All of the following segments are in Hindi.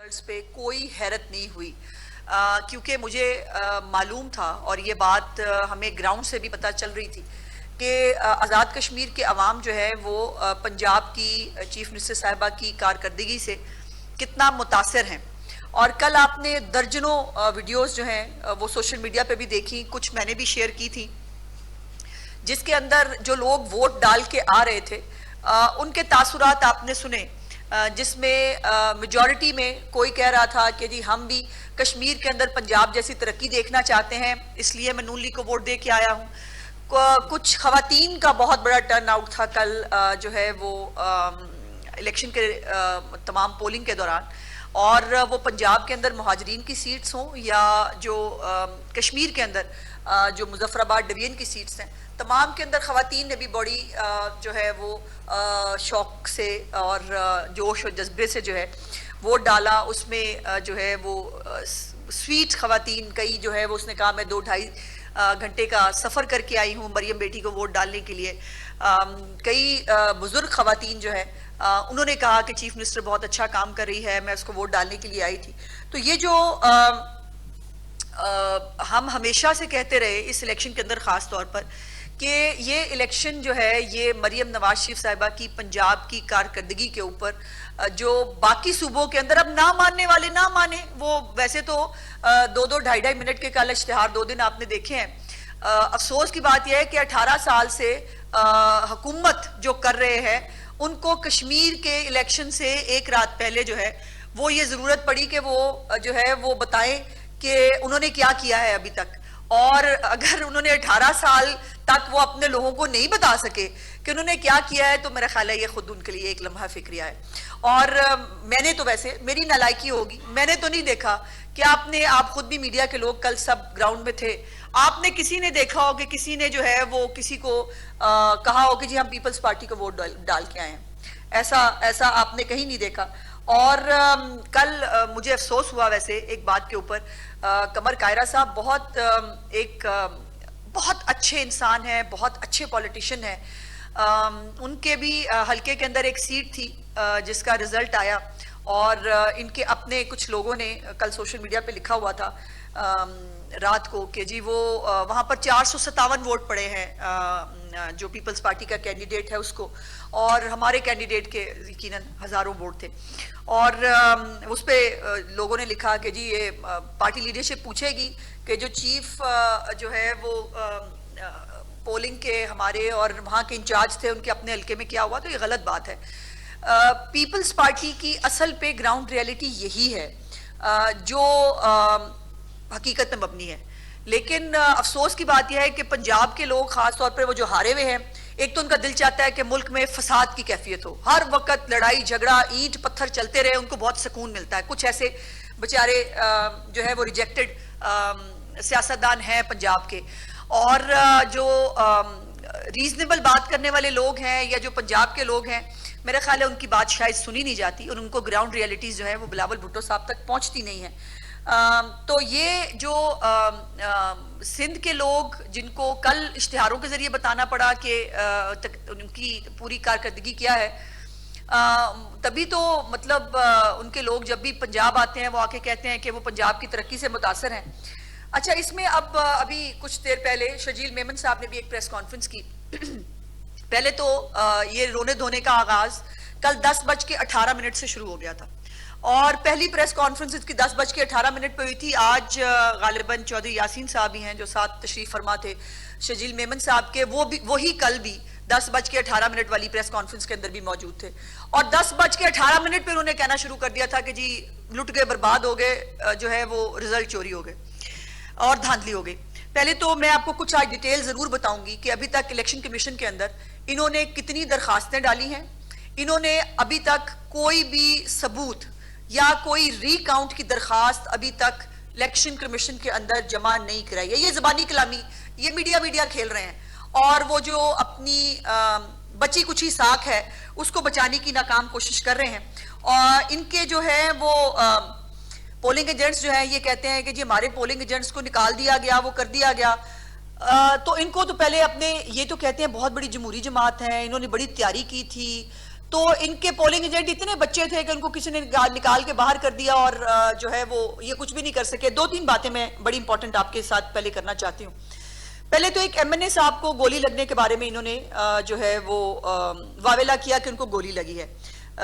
रिजल्ट्स पे कोई हैरत नहीं हुई क्योंकि मुझे मालूम था और ये बात हमें ग्राउंड से भी पता चल रही थी कि आज़ाद कश्मीर के अवाम जो है वो पंजाब की चीफ मिनिस्टर साहिबा की कारकर्दगी से कितना मुतासर हैं। और कल आपने दर्जनों वीडियोस जो हैं वो सोशल मीडिया पे भी देखी, कुछ मैंने भी शेयर की थी, जिसके अंदर जो लोग वोट डाल के आ रहे थे उनके तासुरात आपने सुने, जिसमें मेजॉरिटी में कोई कह रहा था कि जी हम भी कश्मीर के अंदर पंजाब जैसी तरक्की देखना चाहते हैं, इसलिए मैं नून लीग को वोट दे के आया हूँ। कुछ खवातीन का बहुत बड़ा टर्न आउट था कल जो है वो इलेक्शन के तमाम पोलिंग के दौरान, और वो पंजाब के अंदर मुहाजिरीन की सीट्स हों या जो कश्मीर के अंदर जो मुजफ्फराबाद डिवीजन की सीट्स हैं, तमाम के अंदर खवातीन ने भी बड़ी जो है वो शौक से और जोश और जज्बे से जो है वोट डाला। उसमें जो है वो स्वीट खवातीन कई जो है वो उसने कहा मैं 2-2.5 घंटे का सफ़र करके आई हूँ मरियम बेटी को वोट डालने के लिए। कई बुजुर्ग खवातीन जो है उन्होंने कहा कि चीफ मिनिस्टर बहुत अच्छा काम कर रही है, मैं उसको वोट डालने के लिए आई थी। तो ये जो हम हमेशा से कहते रहे इस इलेक्शन के अंदर ख़ास तौर पर कि ये इलेक्शन जो है ये मरियम नवाज शरीफ साहिबा की पंजाब की कारकर्दगी के ऊपर, जो बाकी सूबों के अंदर अब ना मानने वाले ना माने, वो वैसे तो 2-2 ढाई-ढाई मिनट के कल इश्तिहार 2 दिन आपने देखे हैं। अफसोस की बात यह है कि 18 साल से हुकूमत जो कर रहे हैं उनको कश्मीर के इलेक्शन से एक रात पहले जो है वो ये जरूरत पड़ी कि वो जो है वो बताएं कि उन्होंने क्या किया है अभी तक। और अगर उन्होंने 18 साल तक वो अपने लोगों को नहीं बता सके कि उन्होंने क्या किया है, तो मेरा ख्याल है ये खुद उनके लिए एक लम्हा फिक्रिया है। और मैंने तो वैसे मेरी नालायकी होगी, मैंने तो नहीं देखा कि आप खुद भी मीडिया के लोग कल सब ग्राउंड में थे, आपने किसी ने देखा हो कि किसी ने जो है वो किसी को कहा हो कि जी हम पीपल्स पार्टी को वोट डाल के आए हैं। ऐसा आपने कहीं नहीं देखा। और कल मुझे अफसोस हुआ वैसे एक बात के ऊपर, कमर कायरा साहब बहुत अच्छे इंसान हैं, बहुत अच्छे पॉलिटिशियन हैं। उनके भी हल्के के अंदर एक सीट थी जिसका रिजल्ट आया, और इनके अपने कुछ लोगों ने कल सोशल मीडिया पे लिखा हुआ था रात को कि जी वो वहाँ पर 457 वोट पड़े हैं जो पीपल्स पार्टी का कैंडिडेट है उसको, और हमारे कैंडिडेट के यकीनन हजारों वोट थे। और उस पर लोगों ने लिखा कि जी ये पार्टी लीडरशिप पूछेगी कि जो चीफ जो है वो पोलिंग के हमारे और वहाँ के इंचार्ज थे उनके अपने हल्के में क्या हुआ, तो ये गलत बात है। पीपल्स पार्टी की असल पे ग्राउंड रियलिटी यही है जो हकीकत में मबनी है। लेकिन अफसोस की बात यह है कि पंजाब के लोग खास तौर पर वो जो हारे हुए हैं, एक तो उनका दिल चाहता है कि मुल्क में फसाद की कैफियत हो, हर वक्त लड़ाई झगड़ा ईंट पत्थर चलते रहे, उनको बहुत सुकून मिलता है। कुछ ऐसे बेचारे जो है वो रिजेक्टेड सियासतदान हैं पंजाब के, और जो रीजनेबल बात करने वाले लोग हैं या जो पंजाब के लोग हैं, मेरा ख्याल है उनकी बात शायद सुनी नहीं जाती और उनको ग्राउंड रियलिटीज जो है वो बिलावल भुट्टो साहब तक पहुंचती नहीं है। तो ये जो सिंध के लोग जिनको कल इश्तिहारों के जरिए बताना पड़ा कि उनकी पूरी कारकर्दगी क्या है, तभी तो मतलब उनके लोग जब भी पंजाब आते हैं वो आके कहते हैं कि वो पंजाब की तरक्की से मुतासर हैं। अच्छा, इसमें अब अभी कुछ देर पहले शजील मेमन साहब ने भी एक प्रेस कॉन्फ्रेंस की। पहले तो ये रोने धोने का आगाज कल 10:18 से शुरू हो गया था, और पहली प्रेस कॉन्फ्रेंस इसकी 10:18 पे हुई थी। आज गालिबन चौधरी यासीन साहब ही हैं जो साथ तशरीफ फरमा थे शजील मेमन साहब के, वही कल भी 10:18 वाली प्रेस कॉन्फ्रेंस के अंदर भी मौजूद थे। और 10:18 पे उन्होंने कहना शुरू कर दिया था कि जी लुट गए, बर्बाद हो गए, जो है वो रिजल्ट चोरी हो गए और धांधली हो गई। पहले तो मैं आपको कुछ आज डिटेल जरूर बताऊंगी कि अभी तक इलेक्शन कमीशन के अंदर इन्होंने कितनी दरखास्तें डाली हैं। इन्होंने अभी तक कोई भी सबूत या कोई रिकाउंट की दरखास्त अभी तक इलेक्शन कमीशन के अंदर जमा नहीं कराई है। ये जबानी कलामी, ये मीडिया खेल रहे हैं, और वो जो अपनी बची कुछ ही साख है उसको बचाने की नाकाम कोशिश कर रहे हैं। और इनके जो है वो पोलिंग एजेंट्स जो है ये कहते हैं कि जी हमारे पोलिंग एजेंट्स को निकाल दिया गया, वो कर दिया गया। तो इनको तो पहले अपने ये तो कहते हैं बहुत बड़ी जमहूरी जमात है, इन्होंने बड़ी तैयारी की थी, तो इनके पोलिंग एजेंट इतने बच्चे थे कि उनको किसी ने निकाल के बाहर कर दिया और जो है वो ये कुछ भी नहीं कर सके। दो तीन बातें मैं बड़ी इंपॉर्टेंट आपके साथ पहले करना चाहती हूँ। पहले तो एक एमएनए साहब को गोली लगने के बारे में इन्होंने जो है वो वावेला किया कि उनको गोली लगी है।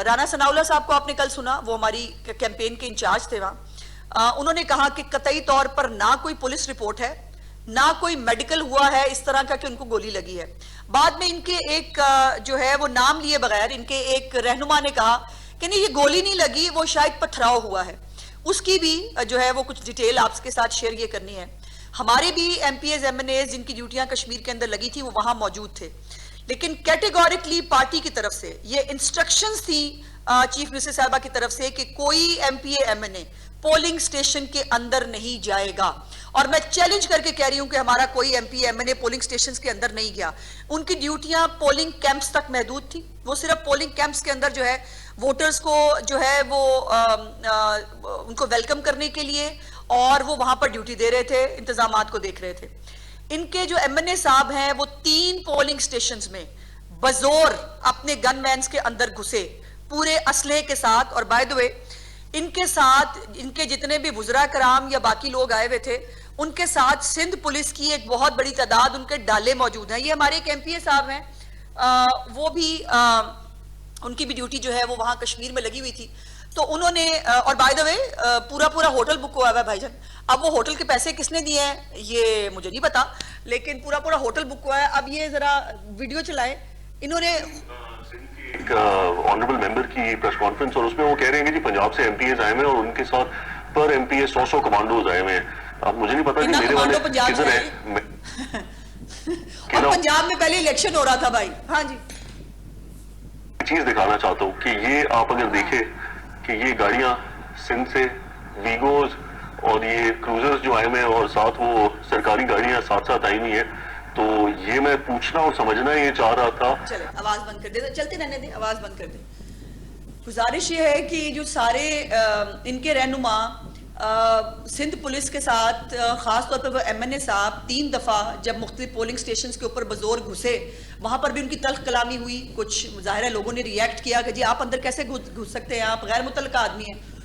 राना सनाउल्लाह साहब को आपने कल सुना, वो हमारी कैंपेन के इंचार्ज थे वहां। उन्होंने कहा कि कतई तौर पर ना कोई पुलिस रिपोर्ट है, ना कोई मेडिकल हुआ है इस तरह का कि उनको गोली लगी है। बाद में इनके एक जो है वो नाम लिए बगैर इनके एक रहनुमा ने कहा कि नहीं, ये गोली नहीं लगी, वो शायद पथराव हुआ है। उसकी भी जो है वो कुछ डिटेल आपके साथ शेयर ये करनी है। हमारे भी एमपीएस एमएनएस जिनकी ड्यूटियां कश्मीर के अंदर लगी थी वो वहां मौजूद थे, लेकिन कैटेगोरिकली पार्टी की तरफ से ये इंस्ट्रक्शंस थी चीफ मिनिस्टर साहबा की तरफ से कि कोई एमपीए एमएनए पोलिंग स्टेशन के अंदर नहीं जाएगा। और मैं चैलेंज करके कह रही हूं कि हमारा कोई एमपी एमएनए पोलिंग स्टेशंस के अंदर नहीं गया। उनकी ड्यूटियां पोलिंग कैंप्स तक महदूद थी। वो सिर्फ पोलिंग कैंप्स के अंदर जो है वोटर्स को जो है वो उनको वेलकम करने के लिए और वो वहां पर ड्यूटी दे रहे थे, इंतजामात को देख रहे थे। इनके जो एमएनए साहब हैं वो 3 पोलिंग स्टेशंस में बजोर अपने गनमैन्स के अंदर घुसे पूरे असलहे के साथ। और बाय द वे इनके साथ इनके जितने भी वुज़रा कराम या बाकी लोग आए हुए थे उनके साथ सिंध पुलिस की एक बहुत बड़ी तादाद उनके डाले मौजूद हैं। ये हमारे एक एमपीए साहब हैं, वो भी उनकी भी ड्यूटी जो है वो वहां कश्मीर में लगी हुई थी। तो उन्होंने और बाय द वे पूरा होटल बुक हुआ है भाईजान। अब वो होटल के पैसे किसने दिए हैं ये मुझे नहीं पता, लेकिन पूरा होटल बुक हुआ है। अब ये जरा वीडियो चलाएं। इन्होंने एक ऑनरेबल मेंबर की प्रेस कॉन्फ्रेंस और उसमें वो कह रहे हैं कि पंजाब से एमपीएस आए हुए और उनके साथ पर एमपीए 100 कमांडोज आए हुए हैं। अब मुझे नहीं पता कि मेरे वाले किधर है। और पंजाब में पहले इलेक्शन हो रहा था भाई। हाँ जी, चीज दिखाना चाहता हूँ कि ये आप अगर देखें कि ये गाड़ियां सिंध से वीगोज और ये क्रूजर्स जो आए हुए हैं और साथ वो सरकारी गाड़ियां साथ साथ आई हुई है। तो ये मैं पूछना और समझना ये चाह रहा था। चले आवाज बंद कर दे, चलते रहने दे, आवाज बंद कर दे। गुजारिश ये है कि जो सारे इनके रहनुमा सिंध पुलिस के साथ खास तौर पर वो एमएनए साहब 3 दफा जब मुख्तलिफ पोलिंग स्टेशंस के ऊपर बजोर घुसे, वहां पर भी उनकी तल्ख कलामी हुई। कुछ जाहिर है लोगों ने रिएक्ट किया कि जी आप अंदर कैसे घुस सकते हैं, आप गैर मुतल्लका आदमी हैं।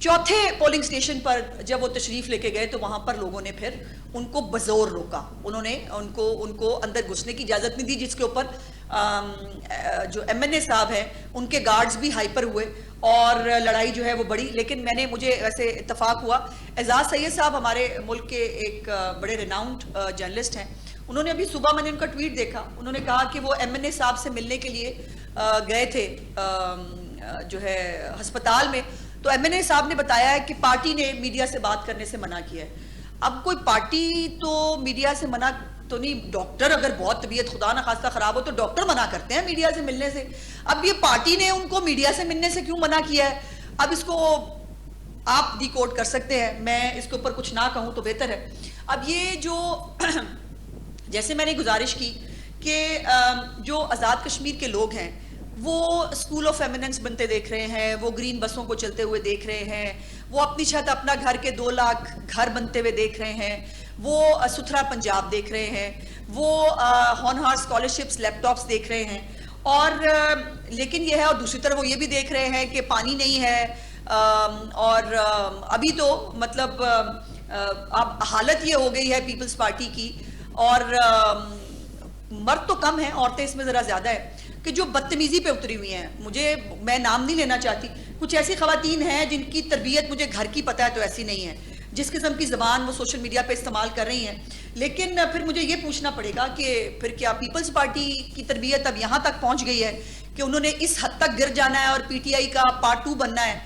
चौथे पोलिंग स्टेशन पर जब वो तशरीफ लेके गए तो वहां पर लोगों ने फिर उनको बजोर रोका। उन्होंने उनको अंदर घुसने की इजाजत नहीं दी, जिसके ऊपर जो एमएनए साहब हैं उनके गार्ड्स भी हाइपर हुए और लड़ाई जो है वो बढ़ी। लेकिन मुझे वैसे इत्तफाक हुआ, एजाज सैयद साहब हमारे मुल्क के एक बड़े रिनाउंड जर्नलिस्ट हैं, उन्होंने अभी सुबह मैंने उनका ट्वीट देखा। उन्होंने कहा कि वो एमएनए साहब से मिलने के लिए गए थे जो है अस्पताल में, तो एमएनए साहब ने बताया है कि पार्टी ने मीडिया से बात करने से मना किया है। अब कोई पार्टी तो मीडिया से मना तो नहीं, डॉक्टर अगर बहुत तबीयत खुदा ना खास्ता खराब हो तो डॉक्टर मना करते हैं मीडिया से मिलने से। अब ये पार्टी ने उनको मीडिया से मिलने से क्यों मना किया है, अब इसको आप डिकोड कर सकते हैं, मैं इसके ऊपर कुछ ना कहूं तो बेहतर है। अब ये जो जैसे मैंने गुजारिश की कि जो आज़ाद कश्मीर के लोग हैं वो स्कूल ऑफ एमिनेंस बनते देख रहे हैं, वो ग्रीन बसों को चलते हुए देख रहे हैं, वो अपनी छत अपना घर के 2 लाख घर बनते हुए देख रहे हैं, वो सुथरा पंजाब देख रहे हैं, वो हॉनहार स्कॉलरशिप्स लैपटॉप्स देख रहे हैं। और लेकिन ये है, और दूसरी तरफ वो ये भी देख रहे हैं कि पानी नहीं है। और अभी तो मतलब अब हालत ये हो गई है पीपल्स पार्टी की, और मर्द तो कम है, औरतें इसमें जरा ज्यादा है, कि जो बदतमीजी पे उतरी हुई हैं। मैं नाम नहीं लेना चाहती, कुछ ऐसी खवातीन हैं जिनकी तरबियत मुझे घर की पता है तो ऐसी नहीं है, जिस किस्म की जबान वो सोशल मीडिया पे इस्तेमाल कर रही हैं। लेकिन फिर मुझे ये पूछना पड़ेगा कि फिर क्या पीपल्स पार्टी की तरबियत अब यहाँ तक पहुँच गई है कि उन्होंने इस हद तक गिर जाना है और पीटीआई का पार्ट 2 बनना है,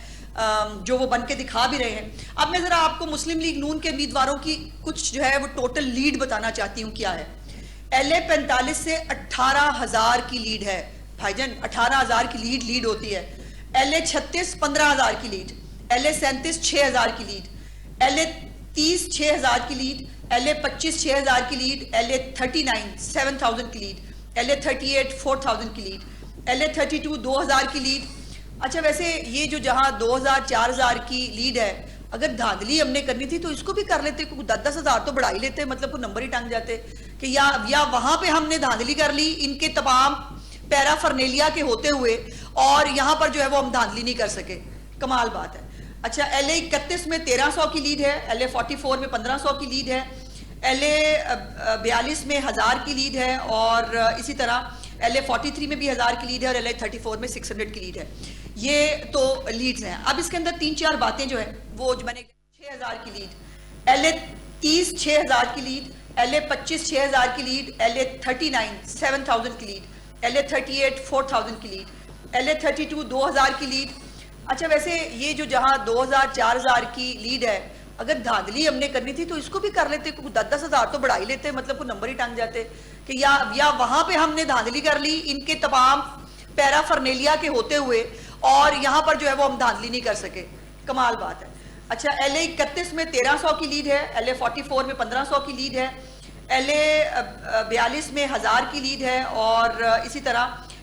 जो वो बन के दिखा भी रहे हैं। अब मैं जरा आपको मुस्लिम लीग नून के उम्मीदवारों की कुछ जो है वो टोटल लीड बताना चाहती हूँ क्या है। LA 45 से 18,000 की लीड है भाईजान, 18,000 की लीड होती है। LA 36 15,000 की लीड, LA 37 6,000 की लीड, LA 30 6,000 की लीड, LA 25 6,000 की लीड, LA 39 7,000 की लीड, LA 38 4,000 की लीड, LA 32 2,000 की लीड। अच्छा, वैसे ये जो जहां 2,000 4,000 की लीड है, अगर धांधली हमने करनी थी तो इसको भी कर लेते, 10-10 हजार तो बढ़ा ही लेते, मतलब कोई नंबर ही टांग जाते कि या वहां पे हमने धांधली कर ली इनके तमाम पैराफर्नेलिया के होते हुए, और यहाँ पर जो है वो हम धांधली नहीं कर सके। कमाल बात है। अच्छा, LA 31 में 1300 की लीड है, LA 44 में 1500 की लीड है, LA 42 में 1000 की लीड है, और इसी तरह LA 43 में भी 1000 की लीड है, और LA 34 में 600 की लीड है। ये तो लीड्स हैं। अब इसके अंदर 3-4 बातें जो है वो जो मैंने 6000 की लीड, LA 30 6000 की लीड, LA 25 6000 की लीड, LA 39 7000 की लीड, LA 38 4000 की लीड, LA 32 2000 की लीड। अच्छा, वैसे ये जो जहां 2000 4000 की लीड है, अगर धांधली हमने करनी थी तो इसको भी कर लेते, 10-10 हजार तो बढ़ा ही लेते, मतलब कोई नंबर ही टांग जाते कि या वहां पे हमने धांधली कर ली इनके तमाम पैराफर्नेलिया के होते हुए, और यहां पर जो है वो हम धांधली नहीं कर सके। कमाल बात है। अच्छा, LA 31 में 1300 की लीड है, LA 44 में 1500 की लीड है, LA 42 में 1000 की लीड है, और इसी तरह